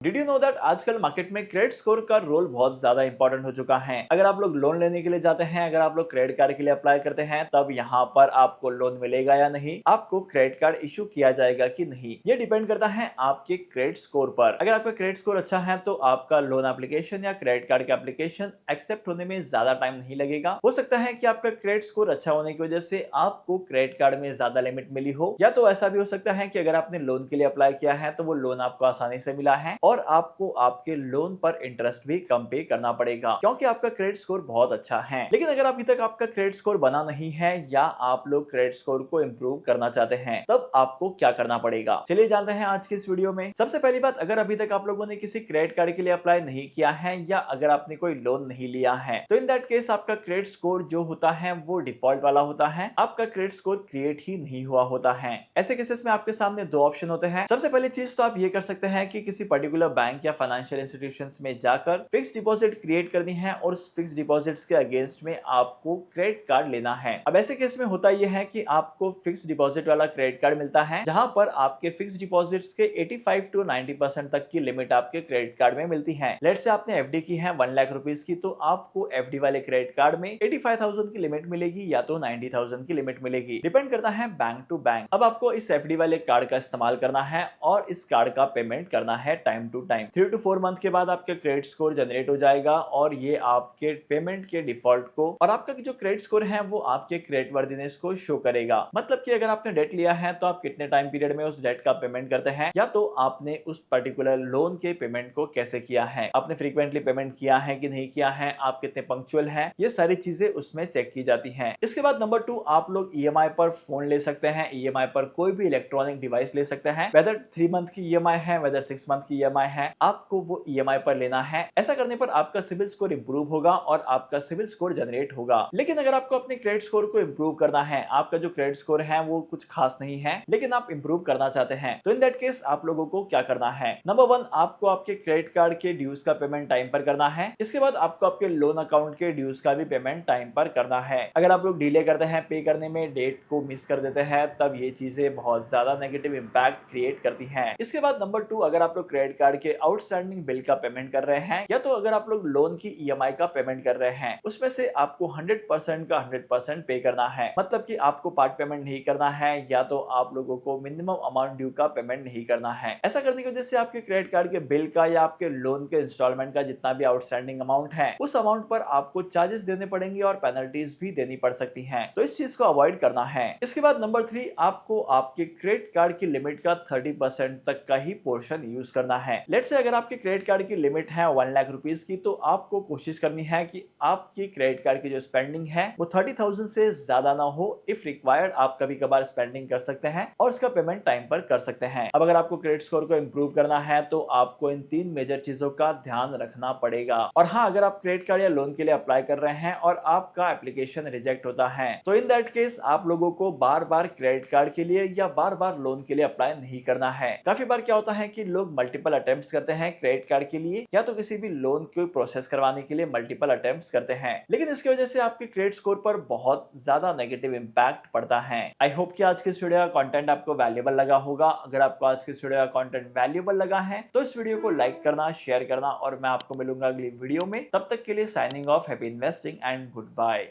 Did you know that आजकल market में credit score का रोल बहुत ज्यादा इंपॉर्टेंट हो चुका है। अगर आप लोग लोन लेने के लिए जाते हैं, अगर आप लोग क्रेडिट कार्ड के लिए अप्लाई करते हैं, तब यहाँ पर आपको लोन मिलेगा या नहीं, आपको क्रेडिट कार्ड इशू किया जाएगा कि नहीं, ये डिपेंड करता है आपके क्रेडिट स्कोर पर। अगर आपका क्रेडिट स्कोर अच्छा है तो आपका लोन एप्लीकेशन या क्रेडिट कार्ड का एप्लीकेशन एक्सेप्ट होने में ज्यादा टाइम नहीं लगेगा। हो सकता है कि आपका क्रेडिट स्कोर अच्छा होने की वजह से आपको क्रेडिट कार्ड में ज्यादा लिमिट मिली हो, या तो ऐसा भी हो सकता है कि अगर आपने लोन के लिए अप्लाई किया है तो वो लोन आपको आसानी से मिला है और आपको आपके लोन पर इंटरेस्ट भी कम पे करना पड़ेगा क्योंकि आपका क्रेडिट स्कोर बहुत अच्छा है। लेकिन अगर अभी तक आपका क्रेडिट स्कोर बना नहीं है या आप लोग क्रेडिट स्कोर को इंप्रूव करना चाहते हैं, तब आपको क्या करना पड़ेगा, चलिए जानते हैं आज की इस वीडियो में। सबसे पहली बात, अगर अभी तक आप लोगों ने किसी क्रेडिट कार्ड के लिए अप्लाई नहीं किया है या अगर आपने कोई लोन नहीं लिया है, तो इन दैट केस आपका क्रेडिट स्कोर जो होता है वो डिफॉल्ट वाला होता है, आपका क्रेडिट स्कोर क्रिएट ही नहीं हुआ होता है। ऐसे केसेस में आपके सामने दो ऑप्शन होते हैं। सबसे पहली चीज तो आप ये कर सकते हैं कि किसी पर्टिकुलर बैंक या फाइनेंशियल इंस्टीट्यूशंस में जाकर फिक्स डिपॉजिट क्रिएट करनी है और उस फिक्स डिपॉजिट्स के अगेंस्ट में आपको क्रेडिट कार्ड लेना है। अब ऐसे केस में होता यह है कि आपको फिक्स डिपॉजिट वाला क्रेडिट कार्ड मिलता है जहां पर आपके फिक्स डिपॉजिट्स के 85 टू 90% तक की लिमिट आपके क्रेडिट कार्ड में मिलती है। लेट्स से आपने एफडी की है 1 लाख रुपीस की, तो आपको एफडी वाले क्रेडिट कार्ड में 85,000 की लिमिट मिलेगी या तो 90,000 की लिमिट मिलेगी, डिपेंड करता है बैंक टू बैंक। अब आपको इस एफडी वाले कार्ड का इस्तेमाल करना है और इस कार्ड का पेमेंट करना है time to time. 3 to 4 month के बाद आपके क्रेडिट स्कोर जनरेट हो जाएगा और ये आपके पेमेंट के डिफॉल्ट को और आपका जो क्रेडिट स्कोर है वो आपके क्रेडिट वर्दीनेस को शो करेगा। मतलब कि अगर आपने डेट लिया है तो आप कितने टाइम पीरियड में उस डेट का पेमेंट करते हैं, या तो आपने उस पर्टिकुलर लोन के पेमेंट को कैसे किया है, आपने फ्रीक्वेंटली पेमेंट किया है कि नहीं किया है, आप कितने पंक्चुअल हैं, ये सारी चीजें उसमें चेक की जाती हैं। इसके बाद नंबर 2, आप लोग ईएमआई पर फोन ले सकते हैं, ईएमआई पर कोई भी इलेक्ट्रॉनिक डिवाइस ले सकते हैं, वेदर 3 मंथ की ईएमआई है वेदर 6 मंथ की ईएमआई है, आपको वो ईएमआई पर लेना है। ऐसा करने पर आपका सिविल स्कोर इंप्रूव होगा और आपका सिविल स्कोर जनरेट होगा। लेकिन अगर आपको अपने क्रेडिट स्कोर को इंप्रूव करना है, आपका जो क्रेडिट स्कोर है वो कुछ खास नहीं है लेकिन आप इंप्रूव करना चाहते हैं, तो इन दैट केस आप लोगों को क्या करना है। नंबर 1, आपको आपके क्रेडिट कार्ड के ड्यूज का पेमेंट टाइम पर करना है। इसके बाद आपको आपके लोन अकाउंट के ड्यूज का भी पेमेंट टाइम पर करना है। अगर आप लोग डिले करते हैं पे करने में, डेट को मिस कर देते हैं, तब ये चीजें बहुत ज्यादा नेगेटिव इंपैक्ट क्रिएट करती हैं। इसके बाद नंबर 2, अगर आप लोग क्रेडिट कार्ड के आउटस्टैंडिंग बिल का पेमेंट कर रहे हैं या तो अगर आप लोग लोन की ईएमआई का पेमेंट कर रहे हैं, उसमें से आपको 100% का 100% पे करना है। मतलब कि आपको पार्ट पेमेंट नहीं करना है या तो आप लोगों को मिनिमम अमाउंट ड्यू का पेमेंट नहीं करना है। ऐसा करने की वजह से आपके क्रेडिट कार्ड के बिल का या आपके लोन के इंस्टॉलमेंट का जितना भी आउटस्टैंडिंग अमाउंट है, उस अमाउंट पर आपको चार्जेस देने पड़ेंगे और पेनल्टीज भी देनी पड़ सकती हैं। तो इस चीज को अवॉइड करना है। इसके बाद नंबर 3, आपको आपके क्रेडिट कार्ड की लिमिट का 30% तक का ही पोर्शन यूज करना है। लेट्स से अगर आपके क्रेडिट कार्ड की लिमिट है 1 लाख रुपीस की, तो आपको कोशिश करनी है कि आपकी क्रेडिट कार्ड की जो स्पेंडिंग है वो 30,000 से ज्यादा ना हो। इफ रिक्वायर्ड आप कभी कभार स्पेंडिंग कर सकते हैं और उसका पेमेंट टाइम पर कर सकते हैं। अब अगर आपको क्रेडिट स्कोर को इंप्रूव करना है तो आपको इन 3 मेजर चीजों का ध्यान रखना पड़ेगा। और हाँ, अगर आप क्रेडिट कार्ड या लोन के लिए अप्लाई कर रहे हैं और आपका एप्लीकेशन रिजेक्ट होता है, तो इन दैट केस आप लोगों को बार बार क्रेडिट कार्ड के लिए या बार बार लोन के लिए अप्लाई नहीं करना है। काफी बार क्या होता है कि लोग मल्टीपल अटेम्प्ट्स करते हैं क्रेडिट कार्ड के लिए या तो किसी भी लोन को प्रोसेस करवाने के लिए मल्टीपल अटेम्प्ट्स करते हैं, लेकिन इसकी वजह से आपके क्रेडिट स्कोर पर बहुत ज्यादा नेगेटिव इंपैक्ट पड़ता है। आई होप कि आज के इस वीडियो का कंटेंट आपको वैल्यूएबल लगा होगा। अगर आपको आज के इस वीडियो का कंटेंट वैल्यूएबल लगा है तो इस वीडियो को लाइक करना, शेयर करना और मैं आपको मिलूंगा अगली वीडियो में। तब तक के लिए signing off, happy investing and good bye.